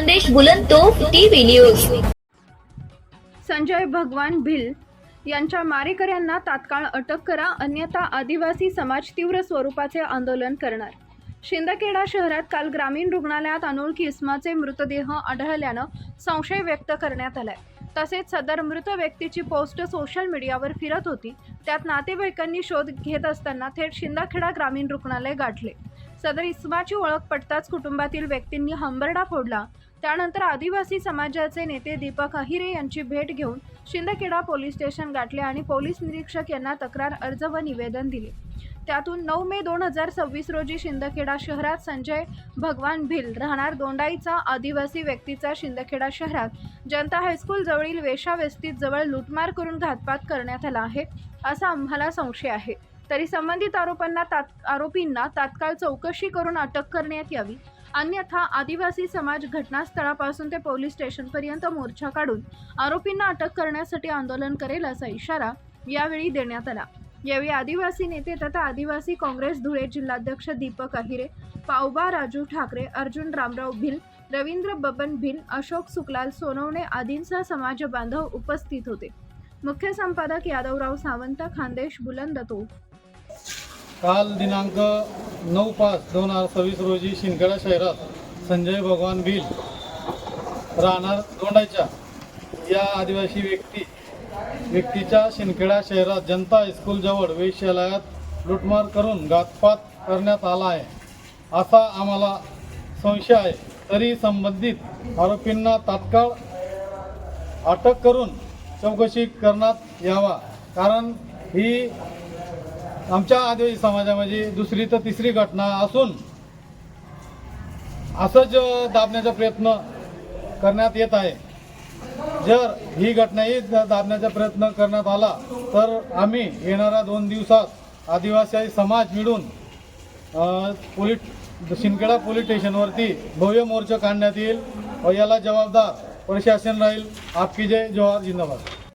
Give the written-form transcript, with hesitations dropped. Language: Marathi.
खानदेश बुलंदतोफ टीव्ही न्यूज। संजय भगवान भिल यांच्या मारेकऱ्यांना तात्काळ अटक करा, अन्यथा आदिवासी समाज तीव्र स्वरूपाचे आंदोलन करणार। शिंदखेडा शहरात काल ग्रामीण रुग्णालयात अनोळखी इसमाचे मृतदेह आढळल्यानं संशय व्यक्त करण्यात आलाय। तसेच सदर मृत व्यक्तीची पोस्ट सोशल मीडियावर फिरत होती। त्यात नातेवाईकांनी शोध घेत असताना थेट शिंदखेडा ग्रामीण रुग्णालय गाठले। सदर इसमाची ओळख पटताच कुटुंबातील व्यक्तींनी हंबरडा फोडला। त्यानंतर आदिवासी समाजाचे नेते दीपक अहिरे यांची भेट घेऊन शिंदखेडा पोलीस स्टेशन गाठले आणि पोलीस निरीक्षक यांना तक्रार अर्ज व निवेदन दिले। त्यातून 9 मे 2026 रोजी शिंदखेडा शहरात संजय भगवान भिल राहणार दोंडाईचा आदिवासी व्यक्तीचा शिंदखेडा शहरात जनता हायस्कूल जवळील वेश्यावस्तीत जवळ लूटमार करून घातपात करण्यात आला आहे, असा आम्हाला संशय आहे। तरी संबंधित आरोपींना तात्काळ चौकशी करून अटक करण्यात यावी, अन्यथा आदिवासी समाज घटनास्थळापासून ते पोलीस स्टेशनपर्यंत मोर्चा काढून आरोपींना अटक करण्यासाठी आंदोलन करेल, असा इशारा यावेळी देण्यात आला। यावेळी आदिवासी नेते तथा आदिवासी काँग्रेस धुळे जिल्हाध्यक्ष दीपक अहिरे, पावबा राजू ठाकरे, अर्जुन रामराव भिल, रवींद्र बबन भिल, अशोक सुखलाल सोनवणे आदींसह समाज बांधव उपस्थित होते। मुख्य संपादक यादवराव सावंत, खानदेश बुलंदतोफ। काल दिनांक 9/5/2026 रोजी शिंदखेडा शहरात संजय भगवान भिल राहणार दोंडाईच्या या आदिवासी व्यक्तीच्या शिंदखेडा शहरात जनता हायस्कूल जवळ वेश्यालयात लूटमार करून घातपात करण्यात आला आहे, असा आम्हाला संशय आहे। तरी संबंधित आरोपींना तात्काळ अटक करून चौकशी करण्यात यावा, कारण ही आमच्या आदिवासी समाजामध्ये दुसरी तर तिसरी घटना असून असंच दाबण्याचा प्रयत्न करण्यात येत आहे। जर ही घटनाही दाबण्याचा प्रयत्न करण्यात आला तर आम्ही येणाऱ्या 2 दिवसात आदिवासी समाज मिळून शिंदखेडा पोलीस स्टेशनवरती भव्य मोर्चा काढण्यात येईल व याला जबाबदार प्रशासन राहील। आपकी जय, जोहार, जिंदाबाद।